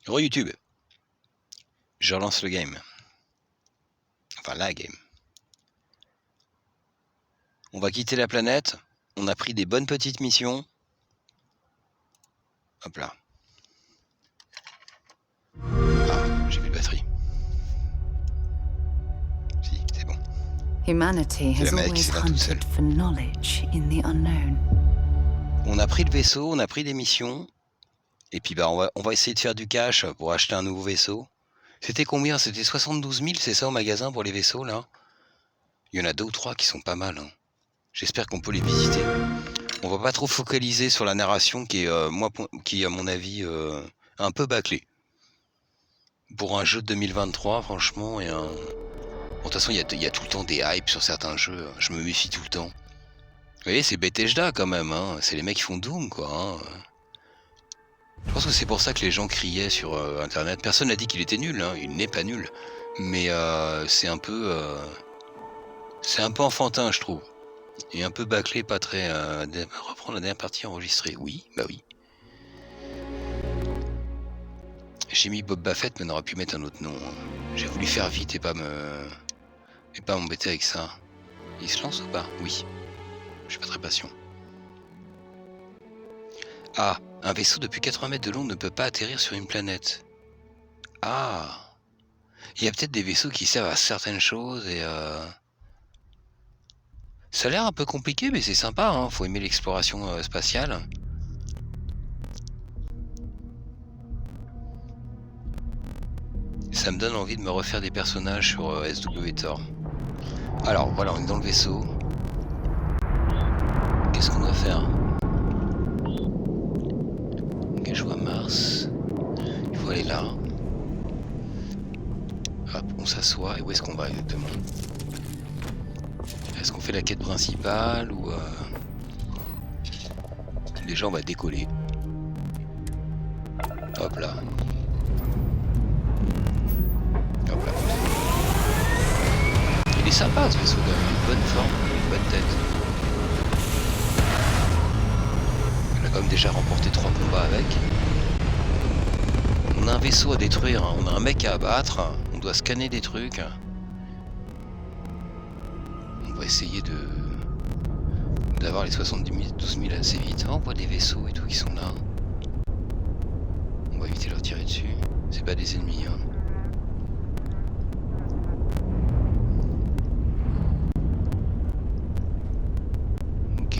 Re YouTube. Je relance le game. Enfin, la game. On va quitter la planète. On a pris des bonnes petites missions. Hop là. Ah, j'ai plus de batterie. Si, c'est bon. Humanity C'est la has manette qui always s'éteint toute seule. hunted for knowledge in the unknown. On a pris le vaisseau, on a pris des missions. Et puis bah on va essayer de faire du cash pour acheter un nouveau vaisseau. C'était combien? C'était 72 000, c'est ça, au magasin pour les vaisseaux là? Il y en a 2 ou 3 qui sont pas mal. Hein. J'espère qu'on peut les visiter. On va pas trop focaliser sur la narration qui est, qui à mon avis un peu bâclée. Pour un jeu de 2023, franchement, et un... Bon, de toute façon, il y a tout le temps des hypes sur certains jeux. Je me méfie tout le temps. Vous voyez, c'est Bethesda quand même. Hein. C'est les mecs qui font Doom, quoi. Hein. Je pense que c'est pour ça que les gens criaient sur Internet. Personne n'a dit qu'il était nul. Hein. Il n'est pas nul. Mais c'est un peu enfantin, je trouve. Et un peu bâclé, pas très... reprendre la dernière partie enregistrée. Oui, bah oui. J'ai mis Bob Baffett, mais on aurait pu mettre un autre nom. Hein. J'ai voulu faire vite et pas m'embêter avec ça. Il se lance ou pas? Oui. Je suis pas très patient. Ah, un vaisseau depuis 80 mètres de long ne peut pas atterrir sur une planète. Ah, il y a peut-être des vaisseaux qui servent à certaines choses et ça a l'air un peu compliqué, mais c'est sympa. Hein. Faut aimer l'exploration spatiale. Ça me donne envie de me refaire des personnages sur SWTOR. Alors voilà, on est dans le vaisseau. Qu'est-ce qu'on doit faire? Ok, je vois Mars. Il faut aller là. Hop, on s'assoit. Et où est-ce qu'on va exactement? Est-ce qu'on fait la quête principale ou... Déjà, on va décoller. Hop là. Hop là. Il est sympa ce vaisseau quand même. Une bonne forme, une bonne tête. On a quand même déjà remporté 3 combats avec. On a un vaisseau à détruire, hein. On a un mec à abattre. On doit scanner des trucs. On va essayer d'avoir les 72 000 assez vite. Oh, on voit des vaisseaux et tout qui sont là. On va éviter de leur tirer dessus. C'est pas des ennemis. Hein. Ok.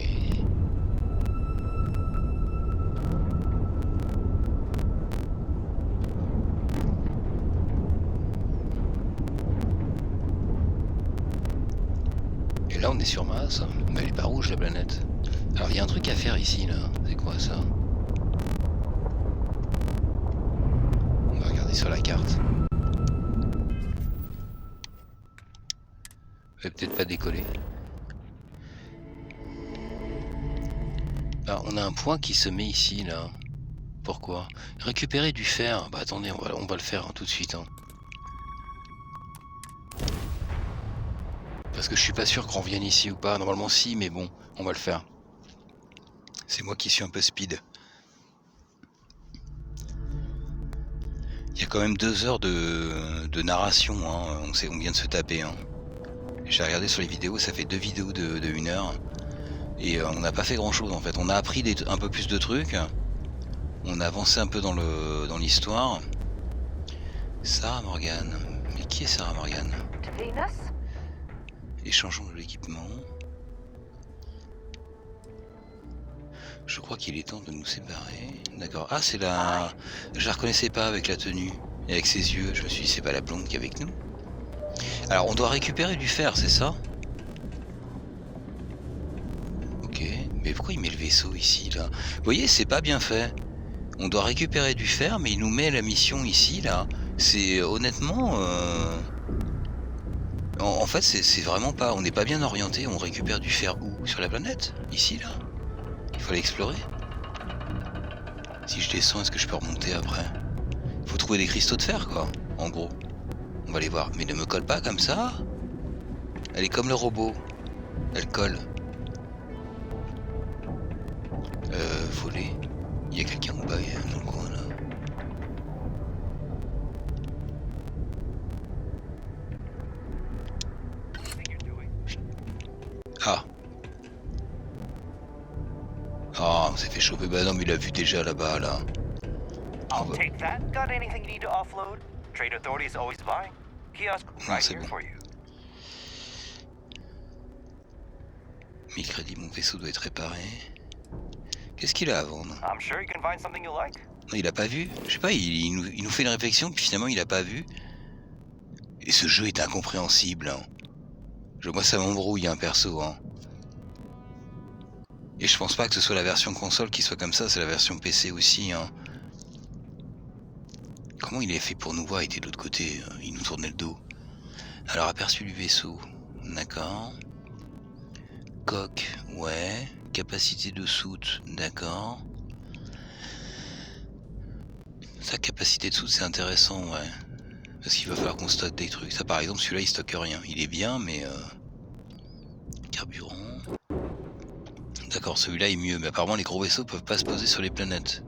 Et là on est sur Mars. Mais elle est pas rouge la planète. Alors il y a un truc à faire ici là. C'est quoi ça? On va regarder sur la carte. Je vais peut-être pas décoller. Alors on a un point qui se met ici là. Pourquoi? Récupérer du fer. Bah attendez, on va le faire hein, tout de suite. Hein. Parce que je suis pas sûr qu'on revienne ici ou pas. Normalement si, mais bon, on va le faire. C'est moi qui suis un peu speed. Il y a quand même 2 heures de narration, hein. On vient de se taper. Hein. J'ai regardé sur les vidéos, ça fait 2 vidéos de 1 heure. Et on n'a pas fait grand chose en fait. On a appris un peu plus de trucs. On a avancé un peu dans l'histoire. Sarah Morgan. Mais qui est Sarah Morgan? Échangeons de l'équipement. Je crois qu'il est temps de nous séparer. D'accord. Ah, c'est la... Je la reconnaissais pas avec la tenue. Et avec ses yeux. Je me suis dit, c'est pas la blonde qui est avec nous. Alors, on doit récupérer du fer, c'est ça? Ok. Mais pourquoi il met le vaisseau ici, là? Vous voyez, c'est pas bien fait. On doit récupérer du fer, mais il nous met la mission ici, là. C'est honnêtement... En fait, c'est vraiment pas... On n'est pas bien orienté. On récupère du fer où? Sur la planète? Ici, là? Il faut aller explorer. Si je descends, est-ce que je peux remonter après? Faut trouver des cristaux de fer, quoi. En gros. On va les voir. Mais ne me colle pas comme ça. Elle est comme le robot. Elle colle. Voler. Il y a quelqu'un ou pas dans le coin, là? Ah, on s'est fait choper. Bah non, mais il a vu déjà là-bas, là. I'll take that. Got anything you need to offload? Trade Authority is always buying. Kiosk Non, right c'est here bon. for you. 1000 crédits, mon vaisseau doit être réparé. Qu'est-ce qu'il a à vendre? I'm sure you can find something you like. Non, il a pas vu. Je sais pas, il nous fait une réflexion, puis finalement il a pas vu. Et ce jeu est incompréhensible. Hein. Moi, ça m'embrouille, un perso. Hein. Et je pense pas que ce soit la version console qui soit comme ça, c'est la version PC aussi. Hein. Comment il est fait pour nous voir? Il était de l'autre côté, il nous tournait le dos. Alors, aperçu du vaisseau. D'accord. Coque, ouais. Capacité de soute, d'accord. Sa capacité de soute, c'est intéressant, ouais. Parce qu'il va falloir qu'on stocke des trucs. Ça, par exemple, celui-là, il stocke rien. Il est bien, mais... Carburant... D'accord, celui-là est mieux. Mais apparemment, les gros vaisseaux peuvent pas se poser sur les planètes.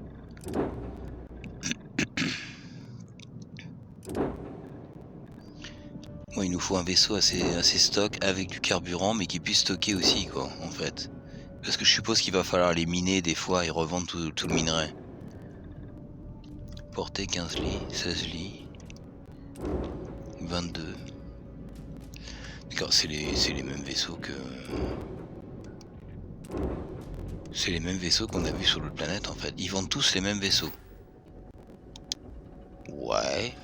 Moi, il nous faut un vaisseau assez stock avec du carburant, mais qui puisse stocker aussi, quoi, en fait. Parce que je suppose qu'il va falloir les miner des fois et revendre tout le minerai. Portée 15 lits, 16 lits, 22. D'accord, c'est les mêmes vaisseaux que... C'est les mêmes vaisseaux qu'on a vus sur l'autre planète, en fait. Ils vendent tous les mêmes vaisseaux. Ouais...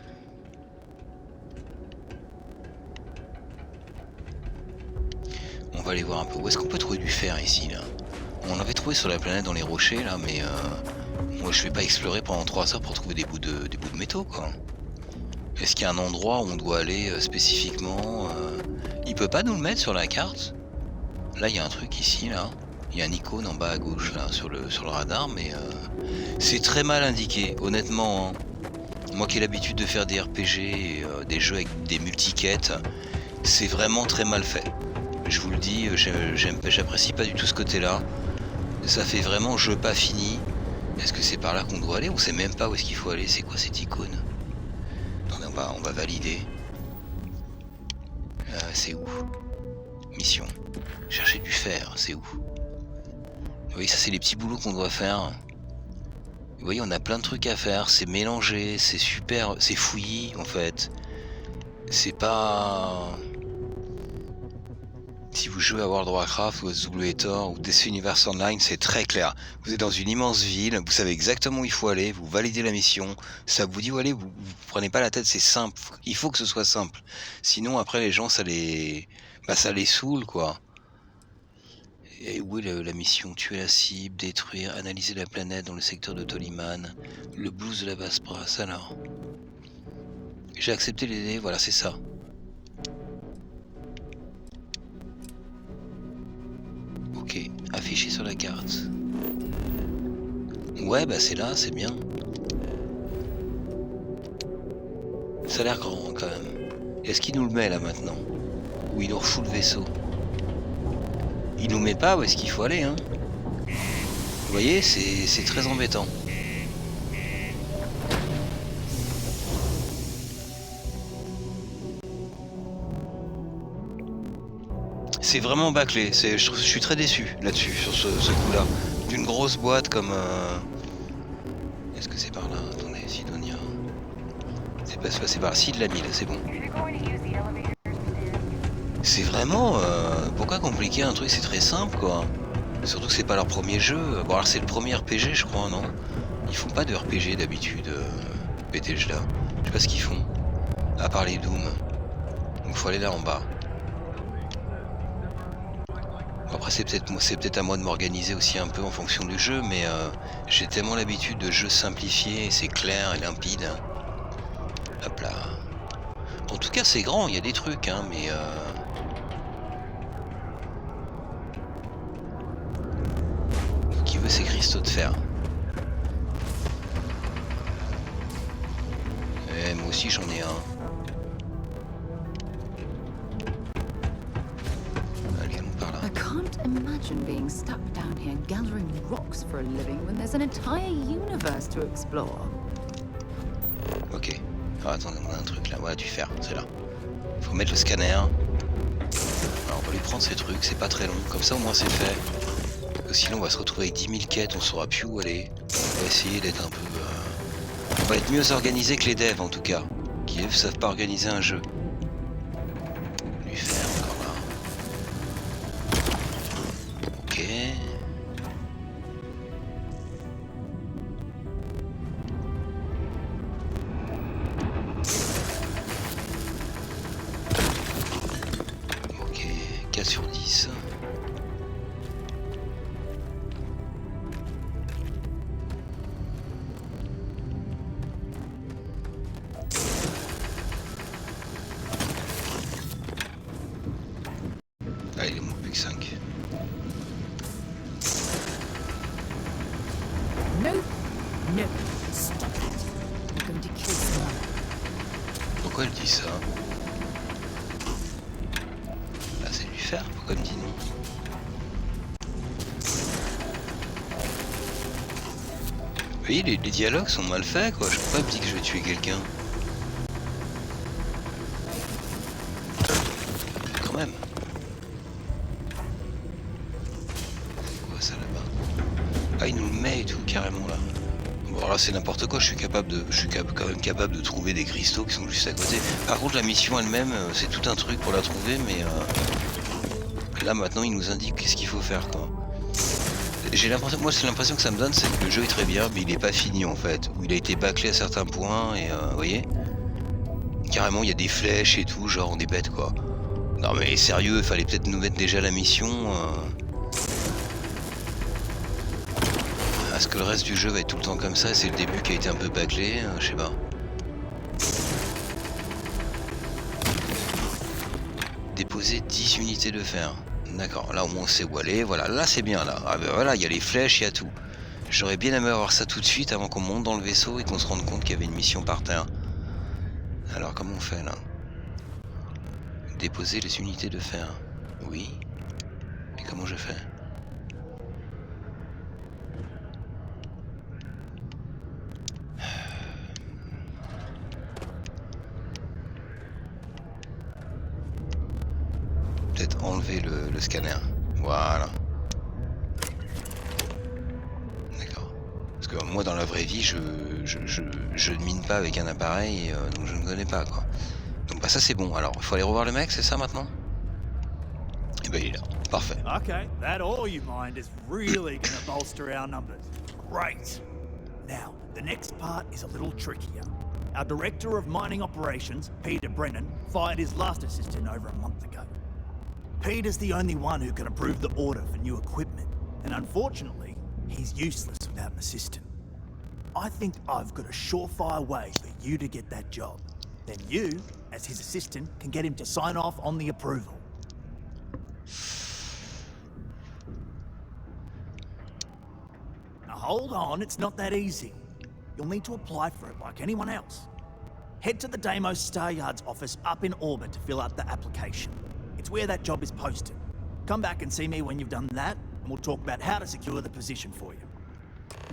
On va aller voir un peu. Où est-ce qu'on peut trouver du fer ici, là? On l'avait trouvé sur la planète dans les rochers, là, mais moi je vais pas explorer pendant 3 heures pour trouver des bouts de métaux, quoi. Est-ce qu'il y a un endroit où on doit aller spécifiquement Il peut pas nous le mettre sur la carte? Là, il y a un truc ici, là. Il y a une icône en bas à gauche, là, sur le radar, mais c'est très mal indiqué, honnêtement. Hein. Moi qui ai l'habitude de faire des RPG et des jeux avec des multi-quêtes, c'est vraiment très mal fait. Je vous le dis, j'apprécie pas du tout ce côté-là. Ça fait vraiment jeu pas fini. Est-ce que c'est par là qu'on doit aller? On sait même pas où est-ce qu'il faut aller. C'est quoi cette icône? Attendez, on va valider. C'est où? Mission. Chercher du fer, c'est où? Vous voyez, ça c'est les petits boulots qu'on doit faire. Vous voyez, on a plein de trucs à faire. C'est mélangé, c'est super, c'est fouillis en fait. C'est pas... Si vous jouez à World of Warcraft ou à SWTOR ou DC Universe Online, c'est très clair. Vous êtes dans une immense ville, vous savez exactement où il faut aller, vous validez la mission, ça vous dit où aller, vous prenez pas la tête, c'est simple. Il faut que ce soit simple. Sinon, après, les gens, ça les saoule, quoi. Et où est la mission? Tuer la cible, détruire, analyser la planète dans le secteur de Toliman, le blues de la basse brasse, alors. J'ai accepté les dés, voilà, c'est ça. Ok, affiché sur la carte. Ouais, bah c'est là, c'est bien. Ça a l'air grand quand même. Est-ce qu'il nous le met là maintenant? Ou il nous refout le vaisseau? Il nous met pas où est-ce qu'il faut aller, hein? Vous voyez, c'est très embêtant. C'est vraiment bâclé, je suis très déçu là-dessus, sur ce coup-là. D'une grosse boîte comme... Est-ce que c'est par là? Attendez, Sidonia... C'est pas passé par là, si, de la mille, c'est bon. C'est vraiment... pourquoi compliquer un truc? C'est très simple, quoi. Surtout que c'est pas leur premier jeu. Bon, alors c'est le premier RPG, je crois, non? Ils font pas de RPG d'habitude, BTG là. Je sais pas ce qu'ils font. À part les Doom. Donc faut aller là en bas. Après c'est peut-être à moi de m'organiser aussi un peu en fonction du jeu, mais j'ai tellement l'habitude de jeux simplifiés, c'est clair et limpide. Hop là. En tout cas c'est grand, il y a des trucs, hein, mais... Qui veut ces cristaux de fer? Eh, moi aussi j'en ai un. I can't imagine being stuck down here gathering rocks for a living when there's an entire universe to explore. Ok. Ah, attendez, on a un truc là. Voilà, du fer, c'est là. Faut mettre le scanner. Alors, on va lui prendre ces trucs, c'est pas très long. Comme ça, au moins, c'est fait. que sinon on va se retrouver avec 10 000 quêtes, on saura plus où aller. On va essayer d'être un peu... On va être mieux organisé que les devs en tout cas, qui eux savent pas organiser un jeu. Lui faire encore là. Ok. Ok, 4 sur 10. Ah, il manque plus que 5. No, no, stop it. I'm going to kill someone. Pourquoi elle dit ça? Bah c'est lui faire, pourquoi elle me dit non? Vous voyez, les dialogues sont mal faits quoi, je peux pas me dire que je vais tuer quelqu'un. Quand même. C'est quoi ça là-bas? Ah il nous le met et tout carrément là. Bon alors là c'est n'importe quoi, je suis quand même capable de trouver des cristaux qui sont juste à côté. Par contre la mission elle-même, c'est tout un truc pour la trouver, mais là maintenant il nous indique qu'est-ce qu'il faut faire quoi. J'ai l'impression, moi c'est l'impression que ça me donne, c'est que le jeu est très bien, mais il est pas fini en fait. Où il a été bâclé à certains points et vous voyez, carrément il y a des flèches et tout, genre on est bête quoi. Non mais sérieux, il fallait peut-être nous mettre déjà la mission. Est-ce que le reste du jeu va être tout le temps comme ça? C'est le début qui a été un peu bâclé, je sais pas. Déposer 10 unités de fer. D'accord, là au moins on sait où aller, voilà, là c'est bien là. Ah ben voilà, il y a les flèches, il y a tout. J'aurais bien aimé avoir ça tout de suite avant qu'on monte dans le vaisseau et qu'on se rende compte qu'il y avait une mission par terre. Alors comment on fait là? Déposer les unités de fer. Oui. Mais comment je fais? Peut-être enlever le scanner. Voilà. D'accord. Parce que moi dans la vraie vie je ne mine pas avec un appareil donc je ne connais pas quoi. Donc bah ça c'est bon. Alors il faut aller revoir le mec, c'est ça maintenant? Et ben il est là. Parfait. Okay, that ore you mined is really gonna bolster our numbers. Great. Now, the next part is a little trickier. Our director of mining operations, Peter Brennan, fired his last assistant over a month ago. Peter's the only one who can approve the order for new equipment, and unfortunately, he's useless without an assistant. I think I've got a surefire way for you to get that job. Then you, as his assistant, can get him to sign off on the approval. Now hold on, it's not that easy. You'll need to apply for it like anyone else. Head to the Deimos Star Yard's office up in Orbit to fill out the application. It's where that job is posted. Come back and see me when you've done that, and we'll talk about how to secure the position for you.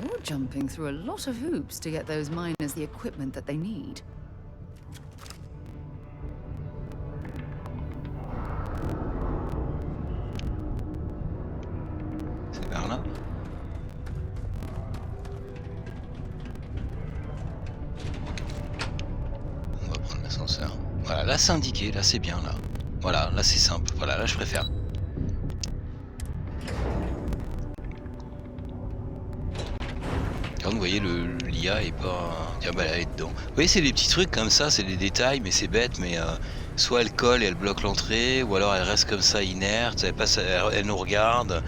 You're jumping through a lot of hoops to get those miners the equipment that they need. C'est vers là. On va prendre l'ascenseur. Voilà, là c'est indiqué, là c'est bien là. Voilà, là c'est simple. Voilà, là je préfère. Quand vous voyez l'IA est pas... Tiens bah elle est dedans. Vous voyez c'est des petits trucs comme ça, c'est des détails mais c'est bête mais soit elle colle et elle bloque l'entrée ou alors elle reste comme ça inerte, elle nous regarde.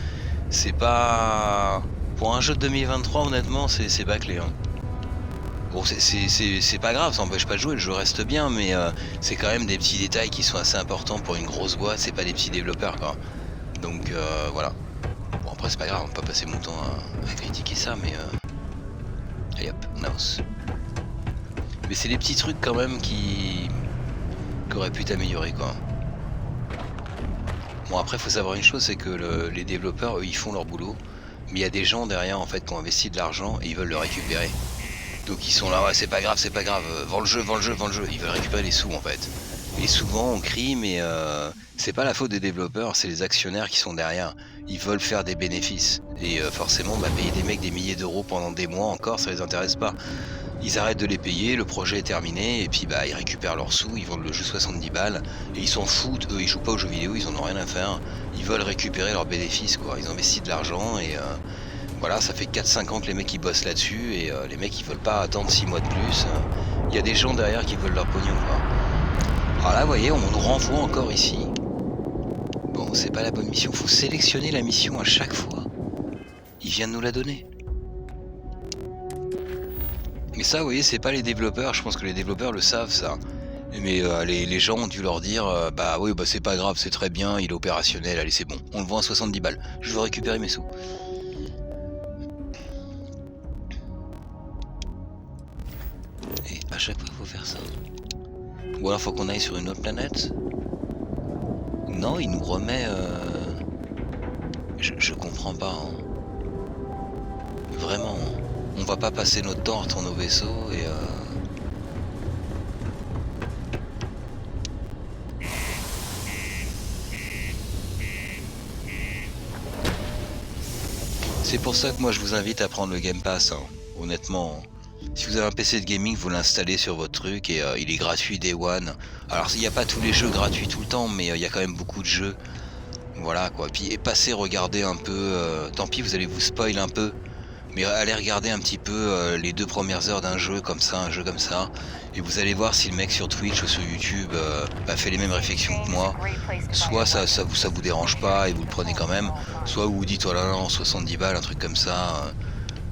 C'est pas... Pour un jeu de 2023 honnêtement c'est bâclé hein. Bon c'est pas grave, ça n'empêche pas de jouer, le jeu reste bien mais c'est quand même des petits détails qui sont assez importants pour une grosse boîte, c'est pas des petits développeurs quoi. Donc voilà. Bon après c'est pas grave, on va pas passer mon temps à critiquer ça mais... Allez hop, on avance. Mais c'est des petits trucs quand même qui auraient pu t'améliorer quoi. Bon après faut savoir une chose, c'est que les développeurs eux ils font leur boulot. Mais il y a des gens derrière en fait qui ont investi de l'argent et ils veulent le récupérer. Donc ils sont là, ouais c'est pas grave, vends le jeu, vends le jeu, vends le jeu. Ils veulent récupérer les sous en fait. Et souvent on crie mais C'est pas la faute des développeurs, c'est les actionnaires qui sont derrière. Ils veulent faire des bénéfices. Et forcément, payer des mecs des milliers d'euros pendant des mois encore, ça les intéresse pas. Ils arrêtent de les payer, le projet est terminé, et puis ils récupèrent leurs sous, ils vendent le jeu 70 balles, et ils s'en foutent, eux ils jouent pas aux jeux vidéo, ils en ont rien à faire. Ils veulent récupérer leurs bénéfices, quoi. Ils investissent de l'argent, et voilà, ça fait 4-5 ans que les mecs ils bossent là-dessus, et les mecs ils veulent pas attendre 6 mois de plus. Il y a des gens derrière qui veulent leur pognon, quoi. Alors là, vous voyez, on nous renvoie encore ici. Bon, c'est pas la bonne mission, faut sélectionner la mission à chaque fois. Il vient de nous la donner. Mais ça, vous voyez, c'est pas les développeurs, je pense que les développeurs le savent, ça. Mais les gens ont dû leur dire, oui, c'est pas grave, c'est très bien, il est opérationnel, allez, c'est bon. On le vend à 70 balles, je veux récupérer mes sous. Et à chaque fois, il faut faire ça. Ou alors, faut qu'on aille sur une autre planète. Non, il nous remet... Je comprends pas, hein. Vraiment, hein. On va pas passer notre temps à retourner au vaisseau et c'est pour ça que moi je vous invite à prendre le Game Pass, hein. Honnêtement. Si vous avez un PC de gaming, vous l'installez sur votre truc et il est gratuit Day One. Alors il n'y a pas tous les jeux gratuits tout le temps, mais il y a quand même beaucoup de jeux. Voilà quoi. Puis passez regarder un peu, tant pis vous allez vous spoil un peu. Mais allez regarder un petit peu les 2 premières heures d'un jeu comme ça, et vous allez voir si le mec sur Twitch ou sur YouTube fait les mêmes réflexions que moi. Soit ça vous dérange pas et vous le prenez quand même, soit vous vous dites oh là là, 70 balles, un truc comme ça.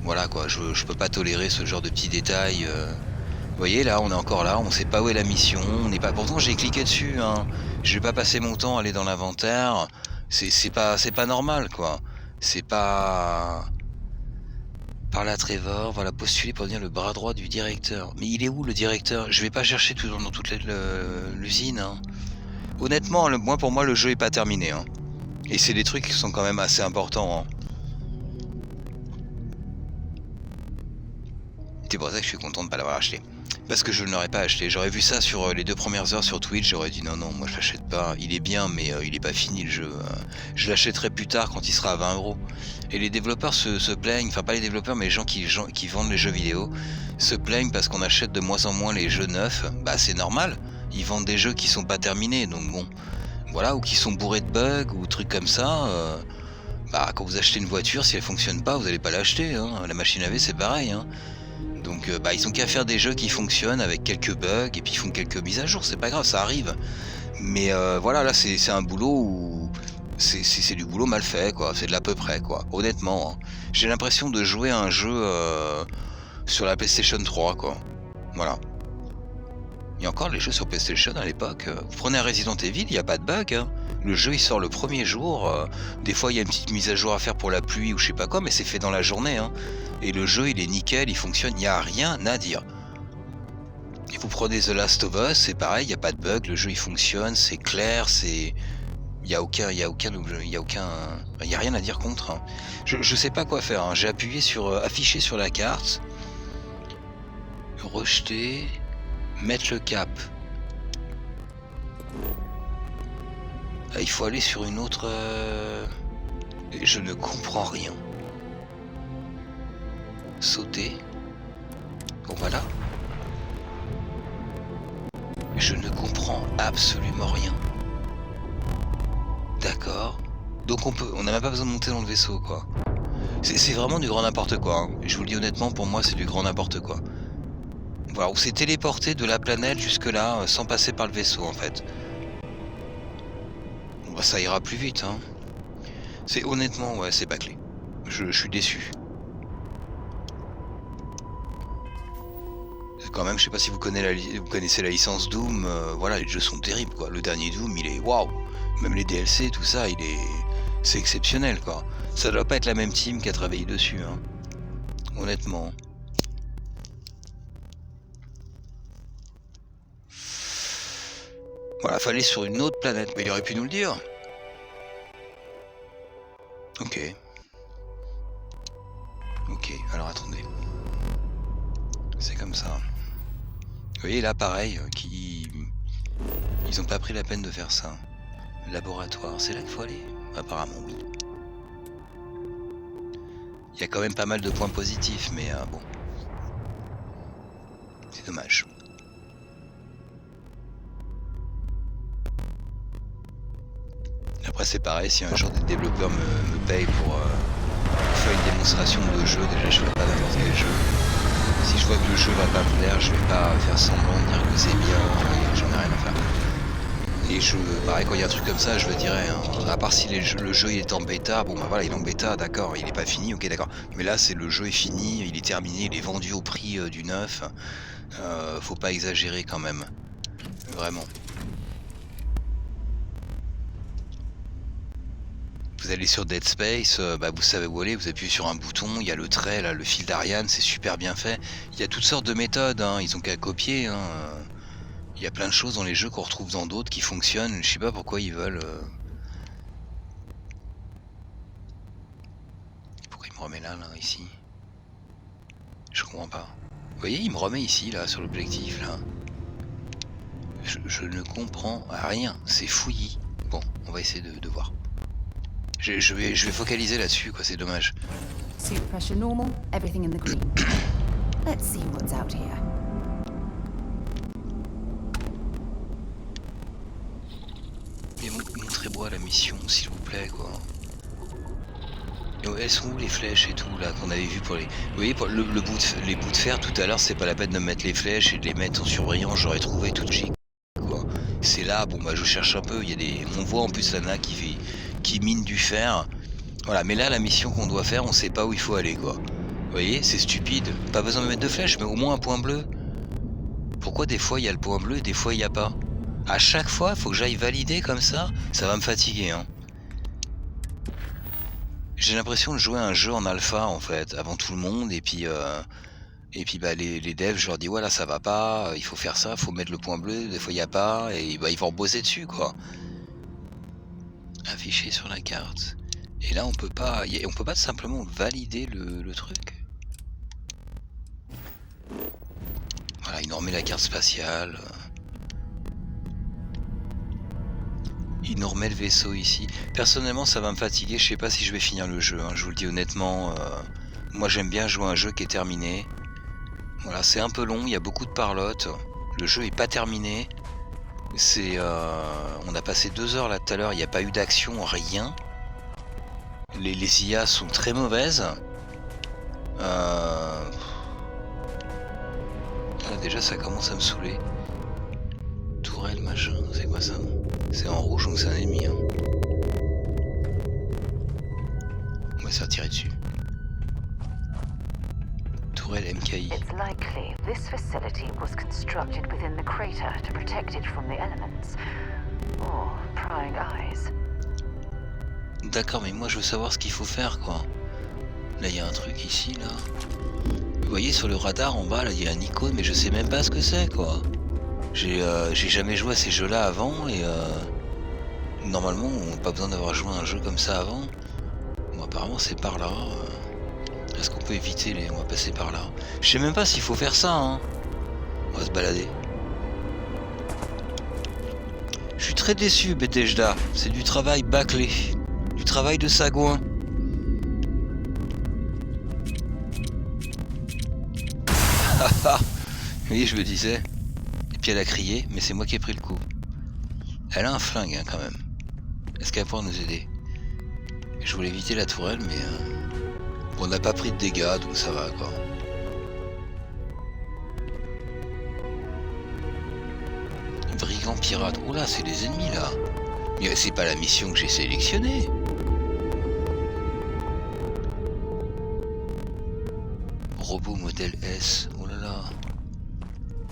Voilà quoi, je peux pas tolérer ce genre de petits détails. Vous voyez là, on est encore là, on sait pas où est la mission, on n'est pas. Pourtant j'ai cliqué dessus, hein. Je vais pas passer mon temps à aller dans l'inventaire. C'est pas normal quoi. C'est pas. Parle à Trevor, voilà, postuler pour devenir le bras droit du directeur. Mais il est où le directeur? Je vais pas chercher toujours dans toute l'usine, hein. Honnêtement, pour moi, le jeu est pas terminé, hein. Et c'est des trucs qui sont quand même assez importants, hein. C'est pour ça que je suis content de pas l'avoir acheté. Parce que je ne l'aurais pas acheté. J'aurais vu ça sur les 2 premières heures sur Twitch, j'aurais dit non, moi je l'achète pas. Il est bien, mais il est pas fini le jeu. Je l'achèterai plus tard quand il sera à 20 €. Et les développeurs se plaignent, enfin pas les développeurs, mais les gens qui vendent les jeux vidéo se plaignent parce qu'on achète de moins en moins les jeux neufs. C'est normal. Ils vendent des jeux qui sont pas terminés, donc bon. Voilà, ou qui sont bourrés de bugs ou trucs comme ça. Quand vous achetez une voiture, si elle fonctionne pas, vous allez pas l'acheter, hein. La machine à laver, c'est pareil, hein. Donc ils ont qu'à faire des jeux qui fonctionnent avec quelques bugs et puis ils font quelques mises à jour, c'est pas grave, ça arrive. Mais voilà, là c'est un boulot où c'est du boulot mal fait quoi, c'est de l'à peu près quoi, honnêtement. Hein. J'ai l'impression de jouer à un jeu sur la PlayStation 3 quoi. Voilà. Il y a encore les jeux sur PlayStation à l'époque. Vous prenez un Resident Evil, il n'y a pas de bug. Hein. Le jeu il sort le premier jour. Des fois il y a une petite mise à jour à faire pour la pluie ou je sais pas quoi, mais c'est fait dans la journée. Hein. Et le jeu il est nickel, il fonctionne, il n'y a rien à dire. Et vous prenez The Last of Us, c'est pareil, il n'y a pas de bug, le jeu il fonctionne, c'est clair, c'est. Il n'y a rien à dire contre. Hein. Je sais pas quoi faire. Hein. J'ai appuyé sur afficher sur la carte. Rejeter. Mettre le cap. Il faut aller sur une autre... Je ne comprends rien. Sauter. Bon voilà. Je ne comprends absolument rien. D'accord. Donc on n'a même pas besoin de monter dans le vaisseau quoi. C'est vraiment du grand n'importe quoi. Hein. Et je vous le dis honnêtement, pour moi c'est du grand n'importe quoi. Voilà, on s'est téléporté de la planète jusque là sans passer par le vaisseau en fait. Bon, ça ira plus vite hein. C'est honnêtement ouais c'est bâclé. Je suis déçu. Quand même je sais pas si vous connaissez la licence Doom, voilà les jeux sont terribles quoi. Le dernier Doom il est waouh. Même les DLC tout ça c'est exceptionnel quoi. Ça doit pas être la même team qui a travaillé dessus hein. Honnêtement. Voilà, fallait sur une autre planète, mais il aurait pu nous le dire. Ok. Ok, alors attendez. C'est comme ça. Vous voyez là pareil, ils ont pas pris la peine de faire ça. Laboratoire, c'est là qu'il faut aller? Apparemment oui. Il y a quand même pas mal de points positifs, mais bon. C'est dommage. Après c'est pareil, si un jour des développeurs me payent pour faire une démonstration de jeu, déjà je ferai pas n'importe quel jeu. Si je vois que le jeu va pas me plaire, je vais pas faire semblant de dire que c'est bien, j'en ai rien à faire. Et pareil, quand il y a un truc comme ça, je le dirais, hein. À part si le jeu il est en bêta, bon bah voilà, il est en bêta, d'accord, il est pas fini, ok d'accord. Mais là c'est le jeu est fini, il est terminé, il est vendu au prix du neuf. Faut pas exagérer quand même. Vraiment. Vous allez sur Dead Space, bah vous savez où aller, vous appuyez sur un bouton, il y a le trait, là, le fil d'Ariane, c'est super bien fait. Il y a toutes sortes de méthodes, hein, ils ont qu'à copier. Hein. Il y a plein de choses dans les jeux qu'on retrouve dans d'autres qui fonctionnent, je sais pas pourquoi ils veulent... Pourquoi il me remet là, ici? Je comprends pas. Vous voyez, il me remet ici, là, sur l'objectif, là. Je ne comprends rien, c'est fouillis. Bon, on va essayer de voir. Je vais focaliser là-dessus, quoi, c'est dommage. Suit pressure normal, everything in the green. Let's see what's out here. Mais montrez-moi la mission, s'il vous plaît, quoi. Et elles sont où les flèches et tout, là, qu'on avait vu pour les... Vous voyez, pour les bouts de fer, tout à l'heure, c'est pas la peine de mettre les flèches et de les mettre en surbrillance, j'aurais trouvé tout chic, quoi. C'est là, bon, bah, je cherche un peu, il y a des... On voit en plus Lana qui mine du fer. Voilà, mais là, la mission qu'on doit faire, on sait pas où il faut aller, quoi. Vous voyez, c'est stupide. Pas besoin de mettre de flèches, mais au moins un point bleu. Pourquoi des fois il y a le point bleu et des fois il n'y a pas? À chaque fois, il faut que j'aille valider comme ça va me fatiguer, hein. J'ai l'impression de jouer à un jeu en alpha, en fait, avant tout le monde, et puis bah, les devs, je leur dis, voilà, ça va pas, il faut faire ça, il faut mettre le point bleu, des fois il n'y a pas, et bah, ils vont bosser dessus, quoi. Affiché sur la carte. Et là, on peut pas simplement valider le truc. Voilà, il nous remet la carte spatiale. Il nous remet le vaisseau ici. Personnellement, ça va me fatiguer. Je sais pas si je vais finir le jeu, hein. Je vous le dis honnêtement. Moi, j'aime bien jouer à un jeu qui est terminé. Voilà, c'est un peu long. Il y a beaucoup de parlotte. Le jeu est pas terminé. On a passé 2 heures là tout à l'heure. Il n'y a pas eu d'action, rien. Les IA sont très mauvaises. Là, déjà, ça commence à me saouler. Tourelle, machin, c'est quoi ça? C'est en rouge, donc c'est un ennemi. Hein. On va se faire tirer dessus. Tourelle MKI. It's likely this facility was constructed within the crater to protect it from the elements or prying eyes. D'accord, mais moi je veux savoir ce qu'il faut faire, quoi. Là, il y a un truc ici, là. Vous voyez, sur le radar, en bas, là, il y a un icône, mais je sais même pas ce que c'est, quoi. J'ai jamais joué à ces jeux-là avant, et normalement, on n'a pas besoin d'avoir joué à un jeu comme ça avant. Bon, apparemment, c'est par là. Est-ce qu'on peut éviter les... On va passer par là. Je sais même pas s'il faut faire ça, hein. On va se balader. Je suis très déçu, Bethesda. C'est du travail bâclé. Du travail de sagouin. Oui, je me disais. Et puis elle a crié, mais c'est moi qui ai pris le coup. Elle a un flingue, hein, quand même. Est-ce qu'elle va pouvoir nous aider? Je voulais éviter la tourelle, mais... Bon, on n'a pas pris de dégâts, donc ça va, quoi. Brigand pirate. Oh là, c'est les ennemis, là. Mais c'est pas la mission que j'ai sélectionnée. Robot modèle S. Oh là là.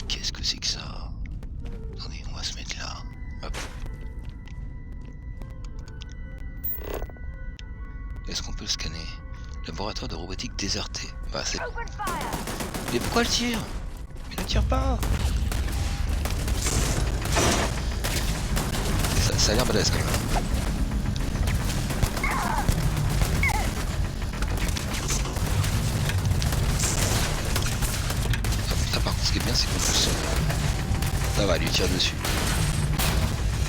Qu'est-ce que c'est que ça? Attendez, on va se mettre là. Hop. Est-ce qu'on peut le scanner? Laboratoire de robotique déserté. Bah c'est... Mais pourquoi elle tire? Mais ne tire pas. Ça a l'air balèze quand même. Là par contre ce qui est bien c'est qu'on peut ça va, lui tire dessus.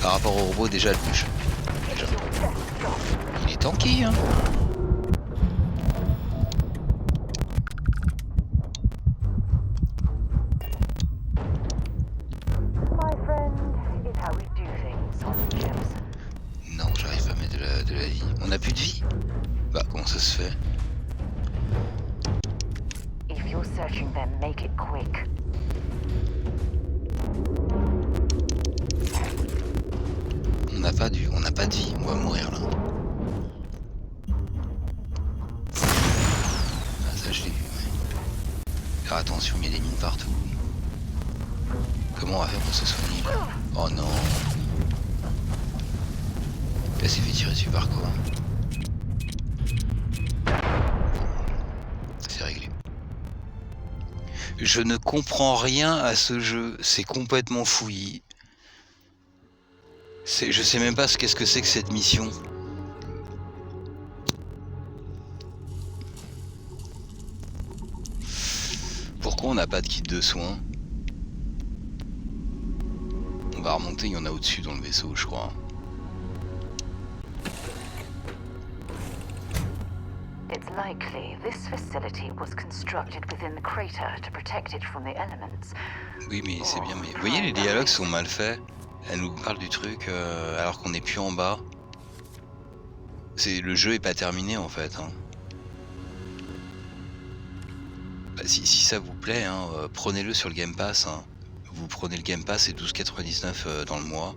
Par rapport au robot déjà elle bouge. Il est tanky, hein. My friend, is how we do things on the ships. Non, j'arrive pas à mettre de la vie. On a plus de vie? Bah, comment ça se fait? If you're searching them, make it quick. On n'a pas de vie, on va mourir là. Ah, ça je l'ai vu, ouais. Faire attention, il y a des mines partout. Comment on va faire pour se soigner là? Oh non. Elle s'est fait tirer dessus par quoi? C'est réglé. Je ne comprends rien à ce jeu, c'est complètement fouillis. Je sais même pas qu'est-ce que c'est que cette mission. Pourquoi on n'a pas de kit de soins? On va remonter, il y en a au-dessus dans le vaisseau, je crois. It's likely this facility was constructed within the crater to protect it from the elements. Oui, mais c'est bien, mais vous voyez, les dialogues sont mal faits. Elle nous parle du truc alors qu'on n'est plus en bas. Le jeu est pas terminé en fait. Hein. Bah, si ça vous plaît, hein, prenez-le sur le Game Pass. Hein. Vous prenez le Game Pass, c'est 12,99 dans le mois.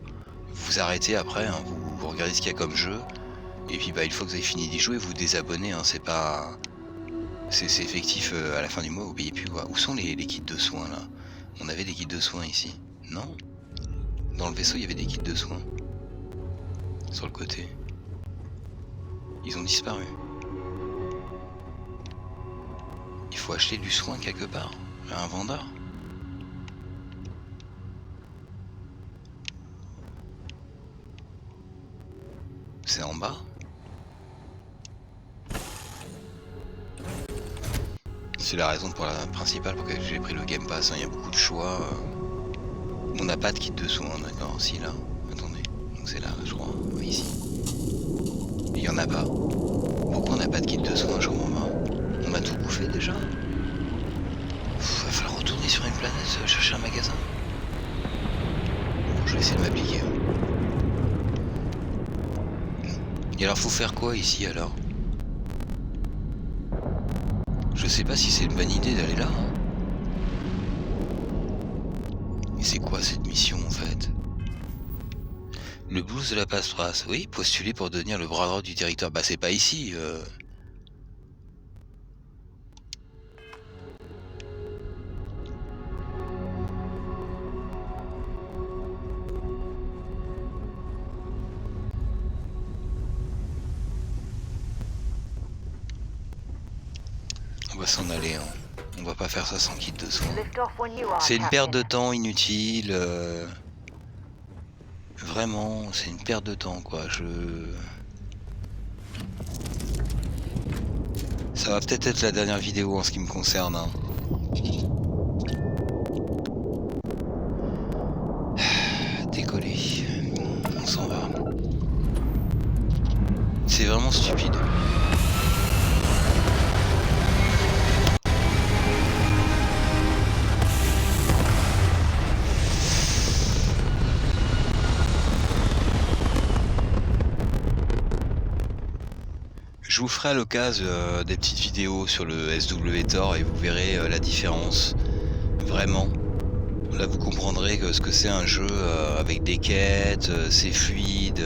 Vous arrêtez après, hein, vous regardez ce qu'il y a comme jeu. Et puis bah, une fois que vous avez fini d'y jouer, vous désabonnez. Hein, c'est pas, c'est effectif à la fin du mois. Vous payez plus quoi. Où sont les kits de soins là? On avait des kits de soins ici, non? Dans le vaisseau, il y avait des kits de soins. Sur le côté. Ils ont disparu. Il faut acheter du soin quelque part. À un vendeur. C'est en bas. C'est la raison principale pour laquelle j'ai pris le Game Pass. Hein. Il y a beaucoup de choix. On n'a pas de kit de soins, d'accord, si là, attendez, donc c'est là, je crois, oui, ici. Il y en a pas. Pourquoi on n'a pas de kit de soins, je comprends pas. On a tout bouffé déjà. Va falloir retourner sur une planète, chercher un magasin. Bon, je vais essayer de m'appliquer. Et alors, faut faire quoi ici, alors? Je sais pas si c'est une bonne idée d'aller là. Hein. Et c'est quoi cette mission en fait? Le blues de la passe-trace, oui, postuler pour devenir le bras droit du directeur. Bah c'est pas ici. On va s'en aller, hein. On va pas faire ça sans kit de soins. C'est une perte de temps inutile. Vraiment, c'est une perte de temps, quoi. Ça va peut-être être la dernière vidéo en ce qui me concerne. Hein. Décoller. On s'en va. C'est vraiment stupide. Je vous ferai à l'occasion des petites vidéos sur le SWTOR et vous verrez la différence. Vraiment. Là vous comprendrez ce que c'est un jeu avec des quêtes, c'est fluide,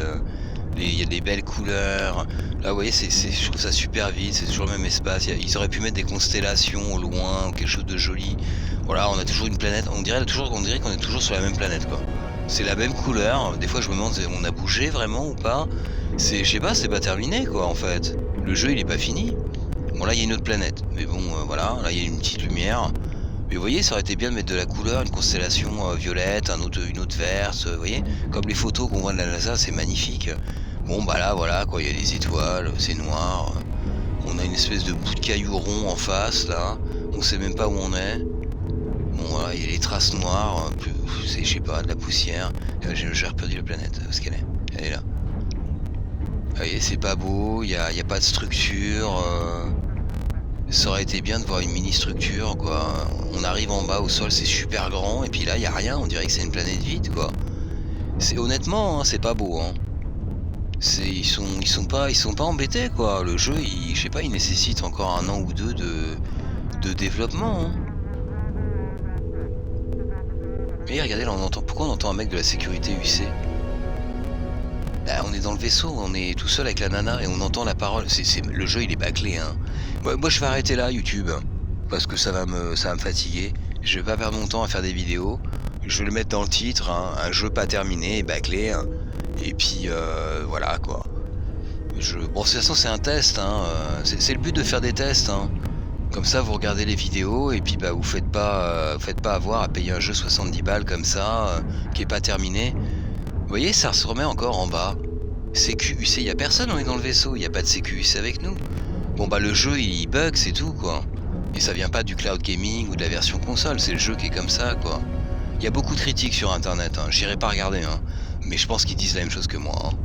il y a des belles couleurs. Là vous voyez, je trouve ça super vite, c'est toujours le même espace. Ils auraient pu mettre des constellations au loin, quelque chose de joli. Voilà, on a toujours une planète, on dirait qu'on est toujours sur la même planète quoi. C'est la même couleur, des fois je me demande on a bougé vraiment ou pas. Je sais pas, c'est pas terminé quoi en fait. Le jeu il est pas fini. Bon là il y a une autre planète, mais bon voilà, là il y a une petite lumière. Mais vous voyez, ça aurait été bien de mettre de la couleur, une constellation violette, une autre verte, vous voyez, comme les photos qu'on voit de la NASA, c'est magnifique. Bon bah là voilà quoi, il y a des étoiles, c'est noir. On a une espèce de bout de caillou rond en face là, on sait même pas où on est. Bon voilà, il y a les traces noires, c'est je sais pas, de la poussière. J'ai reperdu la planète, où est-ce qu'elle est? Elle est là. Et c'est pas beau, y a pas de structure. Ça aurait été bien de voir une mini-structure, quoi. On arrive en bas au sol, c'est super grand, et puis là, y a rien, on dirait que c'est une planète vide, quoi. C'est honnêtement, hein, c'est pas beau, hein. Ils sont pas embêtés, quoi. Le jeu, je sais pas, il nécessite encore 1 an ou 2 de développement, hein. Et regardez, là, pourquoi on entend un mec de la sécurité UC? Bah, on est dans le vaisseau, on est tout seul avec la nana et on entend la parole. Le jeu, il est bâclé, hein. Moi, je vais arrêter là, YouTube, parce que ça va me fatiguer. Je vais pas perdre mon temps à faire des vidéos. Je vais le mettre dans le titre, hein, un jeu pas terminé, bâclé, hein. Et puis, voilà, quoi. Bon, de toute façon, c'est un test, hein. C'est le but de faire des tests, hein. Comme ça, vous regardez les vidéos et puis bah, vous faites pas avoir à payer un jeu 70 balles comme ça, qui est pas terminé. Vous voyez, ça se remet encore en bas. CQUC, il y a personne, on est dans le vaisseau, il n'y a pas de CQUC avec nous. Bon bah le jeu il bug, c'est tout, quoi. Et ça vient pas du cloud gaming ou de la version console, c'est le jeu qui est comme ça, quoi. Il y a beaucoup de critiques sur internet, hein. J'irai pas regarder, hein. Mais je pense qu'ils disent la même chose que moi, hein.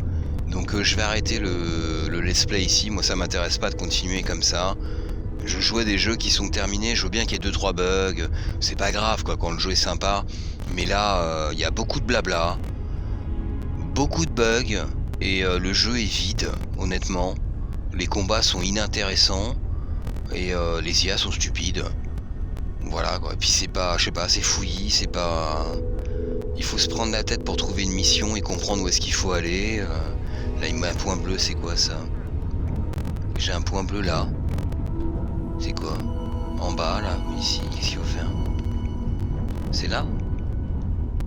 Donc je vais arrêter le let's play ici, moi ça m'intéresse pas de continuer comme ça. Je joue à des jeux qui sont terminés, je veux bien qu'il y ait 2-3 bugs, c'est pas grave, quoi, quand le jeu est sympa. Mais là, il y a beaucoup de blabla, beaucoup de bugs, et le jeu est vide, honnêtement. Les combats sont inintéressants, et les IA sont stupides. Voilà, quoi. Et puis c'est pas, je sais pas, c'est fouillis, c'est pas... Il faut se prendre la tête pour trouver une mission et comprendre où est-ce qu'il faut aller. Là, il me met un point bleu, c'est quoi ça? J'ai un point bleu là. C'est quoi? En bas, là, ici, qu'est-ce qu'il faut faire? C'est là?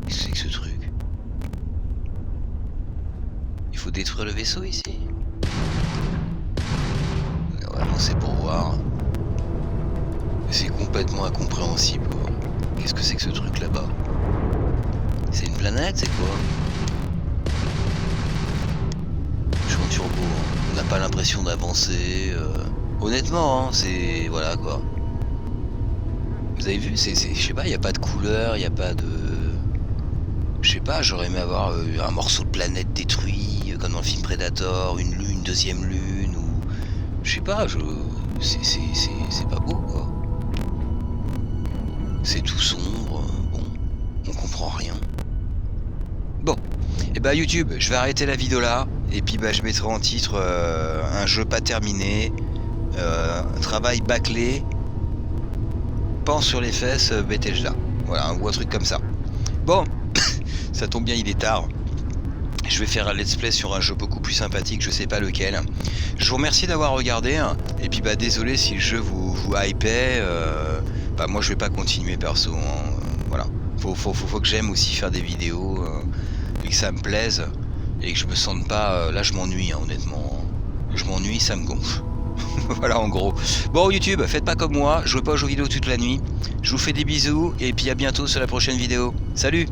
Qu'est-ce que c'est que ce truc? Il faut détruire le vaisseau ici? Vraiment, c'est pour voir. C'est complètement incompréhensible, quoi. Qu'est-ce que c'est que ce truc là-bas? C'est une planète, c'est quoi? Je suis en turbo, hein. On n'a pas l'impression d'avancer. Honnêtement, hein, c'est... Voilà, quoi. Vous avez vu, je sais pas, il n'y a pas de couleur, il n'y a pas de... Je sais pas, j'aurais aimé avoir un morceau de planète détruit, comme dans le film Predator, une lune, une deuxième lune, ou... Je sais pas, c'est pas beau, quoi. C'est tout sombre, bon, on comprend rien. Bon, et bah YouTube, je vais arrêter la vidéo là, et puis bah je mettrai en titre un jeu pas terminé, travail bâclé, pense sur les fesses, Bethesda. Voilà, ou un truc comme ça. Bon, ça tombe bien, il est tard. Je vais faire un let's play sur un jeu beaucoup plus sympathique, je sais pas lequel. Je vous remercie d'avoir regardé, et puis bah désolé si le jeu vous hypait, bah moi je vais pas continuer perso, hein. Voilà. Faut que j'aime aussi faire des vidéos, et que ça me plaise, et que je me sente pas... là je m'ennuie, hein, honnêtement. Je m'ennuie, ça me gonfle. Voilà en gros. Bon YouTube, faites pas comme moi, jouez pas aux jeux vidéo toute la nuit. Je vous fais des bisous, et puis à bientôt sur la prochaine vidéo. Salut!